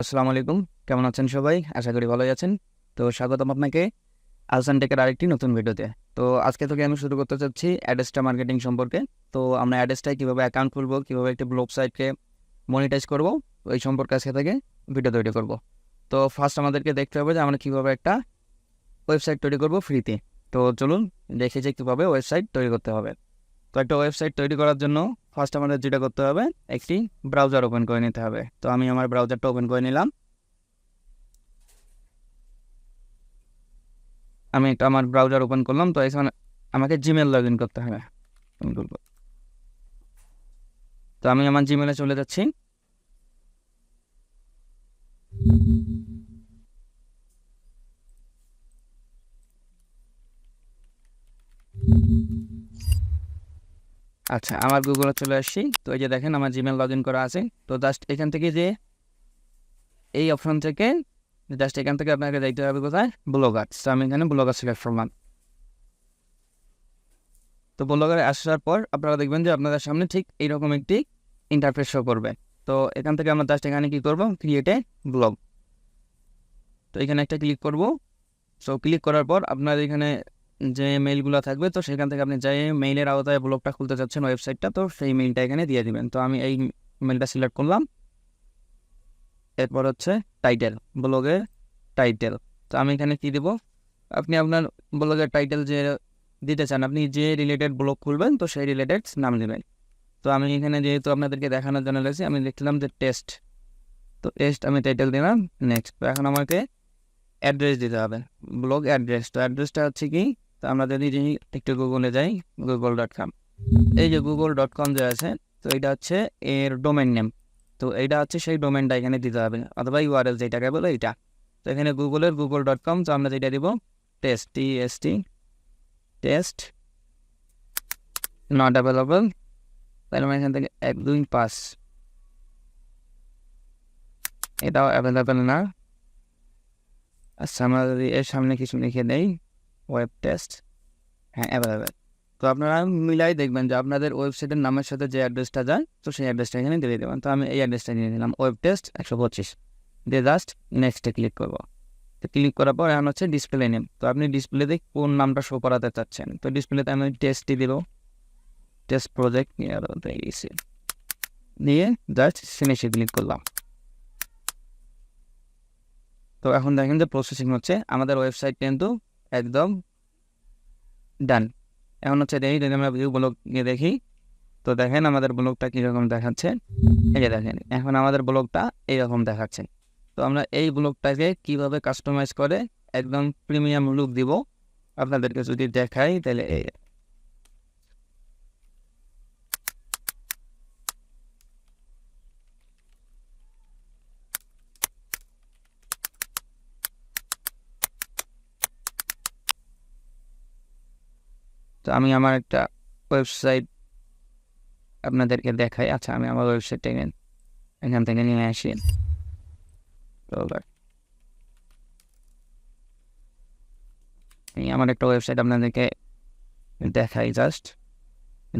আসসালামু আলাইকুম। কেমন আছেন সবাই? আশা করি ভালোই আছেন। তো স্বাগতম আপনাকে আহসান টেকের আরেকটি নতুন ভিডিওতে। তো আজকে থেকে আমি শুরু করতে চাচ্ছি অ্যাডেস্টা মার্কেটিং সম্পর্কে। তো আমরা অ্যাডেস্টায় কীভাবে অ্যাকাউন্ট খুলবো, কীভাবে একটি ব্লগ সাইটকে মনিটাইজ করব, এই সম্পর্কে আজকে থেকে ভিডিও তৈরি করব। তো ফার্স্ট আমাদেরকে দেখতে হবে যে আমরা কীভাবে একটা ওয়েবসাইট তৈরি করব ফ্রিতে। তো চলুন দেখি যে কীভাবে ওয়েবসাইট তৈরি করতে হবে। তো একটা ওয়েবসাইট তৈরি করার জন্য ফার্স্ট আমাদের যেটা করতে হবে, একটি ব্রাউজার ওপেন করে নিতে হবে। তো আমি আমার ব্রাউজারটা ওপেন করে নিলাম। আমি একটা আমার ব্রাউজার ওপেন করলাম। তো এখানে আমাকে জিমেল লগ ইন করতে হবে। তো আমি আমার জিমেলে চলে যাচ্ছি। আচ্ছা, আমার গুগলে চলে আসছি। তো এই যে দেখেন আমার জিমেল লগ ইন করা আছে। তো জাস্ট এখান থেকে যে এই অপশন থেকে জাস্ট এখান থেকে আপনাকে যাইতে হবে কোথায়, ব্লগার্স। তো আমি এখানে ব্লগার সিলেক্ট করলাম। তো ব্লগারে আসার পর আপনারা দেখবেন যে আপনাদের সামনে ঠিক এইরকম একটি ইন্টারফেস শো করবে। তো এখান থেকে আমরা জাস্ট এখানে কি করব, ক্রিয়েট এ ব্লগ। তো এখানে একটা ক্লিক করব। সো ক্লিক করার পর আপনার এখানে যে মেইলগুলো থাকবে, তো সেখান থেকে আপনি যে মেইলের আওতায় ব্লগটা খুলতে চাচ্ছেন ওয়েবসাইটটা, তো সেই মেইলটা এখানে দিয়ে দিবেন। তো আমি এই মেইলটা সিলেক্ট করলাম। এরপর হচ্ছে টাইটেল, ব্লগের টাইটেল। তো আমি এখানে কি দেব, আপনি আপনার ব্লগের টাইটেল যে দিতে চান, আপনি যে রিলেটেড ব্লগ খুলবেন তো সেই রিলেটেড নাম দেবেন। তো আমি এখানে যেহেতু আপনাদেরকে দেখানোর জন্য লেগেছি, আমি লিখলাম যে টেস্ট। তো টেস্ট আমি টাইটেল দিলাম। নেক্সট। তো এখন আমাকে অ্যাড্রেস দিতে হবে, ব্লগ অ্যাড্রেস। তো অ্যাড্রেসটা হচ্ছে কি, তো আমরা যদি একটু গুগলে যাই, google.com। এই যে google.com যে আছে, তো এটা হচ্ছে এর ডোমেন নেম। তো এইটা হচ্ছে সেই ডোমেনটা এখানে দিতে হবে, অথবা ইউআরএল যেটাকে বলে এইটা। তো এখানে গুগলের google.com, তো আমরা যেটা দিব টেস্ট, টেস্ট নট অ্যাভেলেবল। তাহলে আমরা এখান থেকে 125, এটাও অ্যাভেলেবেল না। আচ্ছা, আমরা যদি এর সামনে কিছু লিখে দেই, ওয়েব টেস্ট, হ্যাঁ অ্যাভেলেবেল। তো আপনারা মিলাই দেখবেন যে আপনাদের ওয়েবসাইটের নামের সাথে যে অ্যাড্রেসটা যায়, তো সেই অ্যাড্রেসটা এখানে দিয়ে দেবেন। তো আমি এই অ্যাড্রেসটা নিয়ে নিলাম, ওয়েব টেস্ট 125 দিয়ে জাস্ট নেক্সটে ক্লিক করবো। তো ক্লিক করার পর এখন হচ্ছে ডিসপ্লে নেম। তো আপনি ডিসপ্লেতে কোন নামটা শো করাতে চাচ্ছেন, তো ডিসপ্লেতে আমি টেস্টই দিব, টেস্ট প্রজেক্ট নিয়ে জাস্ট ফিনিশে ক্লিক করলাম। তো এখন দেখেন যে প্রসেসিং হচ্ছে, আমাদের ওয়েবসাইট কিন্তু একদম ডান। এখন হচ্ছে দেখি, যদি আমরা ভিউ ব্লগ নিয়ে দেখি, তো দেখেন আমাদের ব্লগটা কীরকম দেখাচ্ছে। এই যে দেখেন এখন আমাদের ব্লগটা এইরকম দেখাচ্ছে। তো আমরা এই ব্লগটাকে কিভাবে কাস্টমাইজ করে একদম প্রিমিয়াম লুক দিব আপনাদেরকে যদি দেখাই, তাহলে তো আমি আমার একটা ওয়েবসাইট আপনাদেরকে দেখাই। আচ্ছা, আমি আমার ওয়েবসাইটটা এখান থেকে নিয়ে আসি। আমি আমার একটা ওয়েবসাইট আপনাদেরকে দেখাই জাস্ট,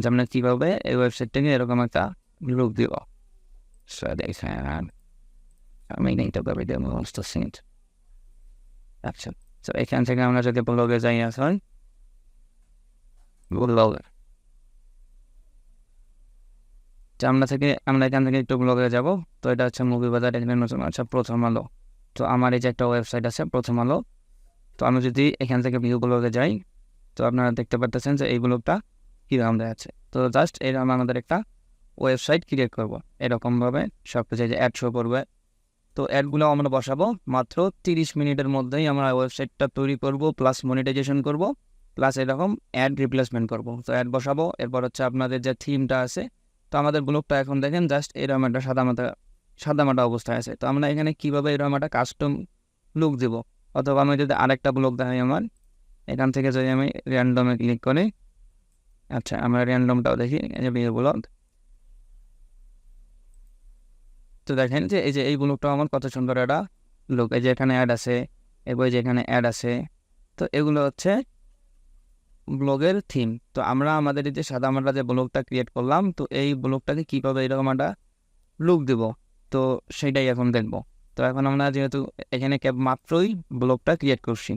যে আমরা কীভাবে এই ওয়েবসাইটটাকে এরকম একটা লুক দিব। দেখেন আমি এইটা করে দেবো সমস্ত সিট। আচ্ছা, তো এখান থেকে আমরা যদি ব্লগে যাই, আসুন ব্লগে, তো আমরা এখান থেকে একটু ব্লগে যাব। তো এটা হচ্ছে মুভি বাজার, এখানে নতুন আচ্ছা প্রথম আলো। তো আমার এই যে একটা ওয়েবসাইট আছে প্রথম আলো। তো আমি যদি এখান থেকে ভিউ ব্লগে যাই, তো আপনারা দেখতে পাচ্ছেন যে এই ব্লগটা কীরকম দেখাচ্ছে। তো জাস্ট এরকম আমাদের একটা ওয়েবসাইট ক্রিয়েট করব এরকমভাবে, সব কিছু যে অ্যাড শো করবে। তো অ্যাডগুলো আমরা বসাবো মাত্র 30 মিনিটের মধ্যেই আমরা ওয়েবসাইটটা তৈরি করব, প্লাস মনিটাইজেশন করব, প্লাস এরকম অ্যাড রিপ্লেসমেন্ট করব। তো অ্যাড বসাবো, এরপর হচ্ছে আপনাদের যে থিমটা আছে, তো আমাদের ব্লগটা এখন দেখেন জাস্ট এরকম একটা সাদামাটা অবস্থায় আছে। তো আমরা এখানে কীভাবে এরকম একটা কাস্টম লুক দিব, অথবা আমি যদি আরেকটা ব্লগ দেখাই আমার এখান থেকে, যদি আমি র্যান্ডমে ক্লিক করি, আচ্ছা আমরা র্যান্ডমটাও দেখি, এই যে ভিউ ব্লগ। তো দেখেন যে এই যে এই ব্লগটাও আমার কত সুন্দর একটা লুক। এই যে এখানে অ্যাড আছে, এরপর যে এখানে অ্যাড আছে। তো এগুলো হচ্ছে ব্লগের থিম। তো আমরা আমাদের এই যে সাদামাটা যে ব্লগটা ক্রিয়েট করলাম, তো এই ব্লগটাকে কীভাবে এরকম একটা লুক দিব, তো সেইটাই এখন দেখব। তো এখন আমরা যেহেতু এখানে মাত্রই ব্লগটা ক্রিয়েট করছি,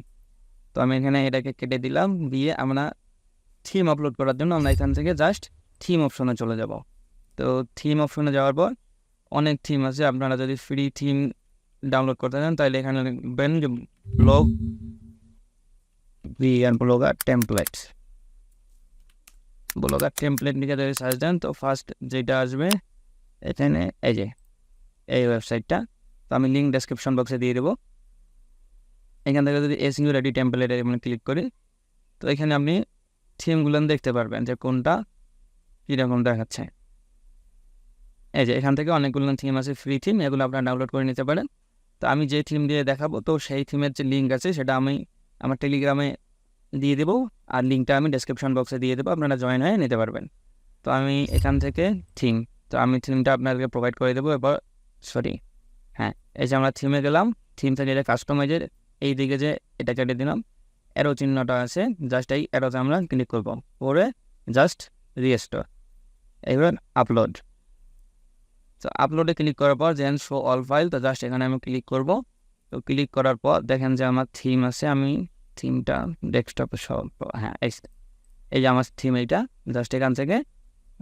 তো আমি এখানে এটাকে কেটে দিলাম, দিয়ে আমরা থিম আপলোড করার জন্য আমরা এখান থেকে জাস্ট থিম অপশনে চলে যাব। তো থিম অপশনে যাওয়ার পর অনেক থিম আছে, আপনারা যদি ফ্রি থিম ডাউনলোড করতে চান তাহলে এখানে লিখবেন যে ব্লগার টেমপ্লেট লিখে যদি সার্চ দেন তো ফার্স্ট যেটা আসবে এখানে এই যে এই ওয়েবসাইটটা। তো আমি লিঙ্ক ডেসক্রিপশন বক্সে দিয়ে দেবো। এখান থেকে যদি এসইও রেডি টেমপ্লেট মানে ক্লিক করি, তো এখানে আপনি থিমগুলো দেখতে পারবেন যে কোনটা কীরকম দেখাচ্ছে। এই যে এখান থেকে অনেকগুলো থিম আছে ফ্রি থিম, এগুলো আপনারা ডাউনলোড করে নিতে পারেন। তো আমি যে থিম দিয়ে দেখাবো তো সেই থিমের যে লিঙ্ক আছে সেটা আমি আমার টেলিগ্রামে দিয়ে দেবো, আর লিঙ্কটা আমি ডেসক্রিপশন বক্সে দিয়ে দেবো, আপনারা জয়েন হয়ে নিতে পারবেন। তো আমি এখান থেকে থিম, তো আমি থিমটা আপনাদেরকে প্রোভাইড করে দেবো। এবার হ্যাঁ, এই যে আমরা থিমে গেলাম, থিম থেকে এটা কাস্টমাইজের এই দিকে যে এটা কেটে দিলাম, অ্যারো চিহ্নটা আছে, জাস্ট এই অ্যারোতে আমরা ক্লিক করবো, করে জাস্ট রিস্টোর। এবার আপলোড, তো আপলোডে ক্লিক করার পর যেন শো অল ফাইল, তো জাস্ট এখানে আমি ক্লিক করব। তো ক্লিক করার পর দেখেন যে আমার থিম আছে, আমি থিমটা ডেস্কটপে সব, হ্যাঁ এই যে আমার থিম, এইটা জাস্ট এখান থেকে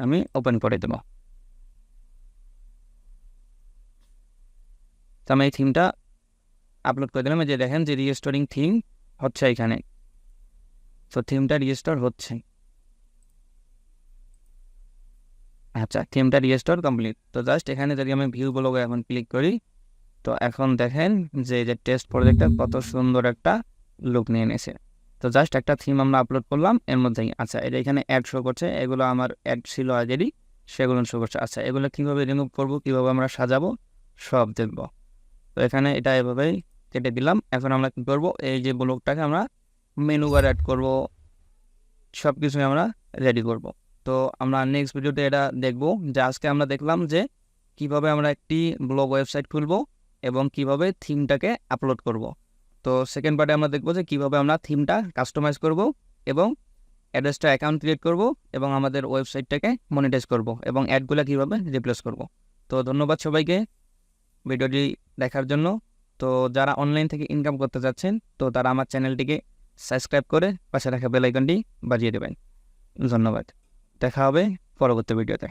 আমি ওপেন করে দেবো। তো আমি এই থিমটা আপলোড করে দিলাম, যে দেখেন যে রিস্টোরিং থিম হচ্ছে এখানে, তো থিমটা রিস্টোর হচ্ছে। আচ্ছা, থিমটা রিস্টোর কমপ্লিট। তো জাস্ট এখানে যদি আমি ভিউ ব্লগে এখন ক্লিক করি, তো এখন দেখেন যে টেস্ট প্রজেক্টটা কত সুন্দর একটা লুক নিয়ে নিয়েছে। তো জাস্ট একটা থিম আমরা আপলোড করলাম এর মধ্যেই। আচ্ছা, এটা এখানে অ্যাড শো করছে, এগুলো আমার অ্যাড ছিল আগেরই, সেগুলো শো করছে। আচ্ছা, এগুলো কীভাবে রিমুভ করবো, কীভাবে আমরা সাজাবো, সব দেখবো। তো এখানে এটা এভাবেই কেটে দিলাম। এখন আমরা কী করবো, এই যে ব্লগটাকে আমরা মেনু বার অ্যাড করবো, সব কিছুই আমরা রেডি করব। তো আমরা নেক্সট ভিডিওতে এটা দেখব, যে আজকে আমরা দেখলাম যে কিভাবে আমরা একটি ব্লগ ওয়েবসাইট খুলব এবং কিভাবে থিমটাকে আপলোড করব। তো সেকেন্ড পার্টে আমরা দেখব যে কিভাবে আমরা থিমটা কাস্টমাইজ করব এবং অ্যাড্রেসটা অ্যাকাউন্ট ক্রিয়েট করব এবং আমাদের ওয়েবসাইটটাকে মনিটাইজ করব এবং অ্যাডগুলো কীভাবে রিপ্লেস করব। তো ধন্যবাদ সবাইকে ভিডিওটি দেখার জন্য। তো যারা অনলাইন থেকে ইনকাম করতে চাচ্ছেন, তো তারা আমার চ্যানেলটিকে সাবস্ক্রাইব করে পাশে রাখা বেল আইকনটি বাজিয়ে দেবেন। ধন্যবাদ, দেখা হবে পরবর্তী ভিডিওতে।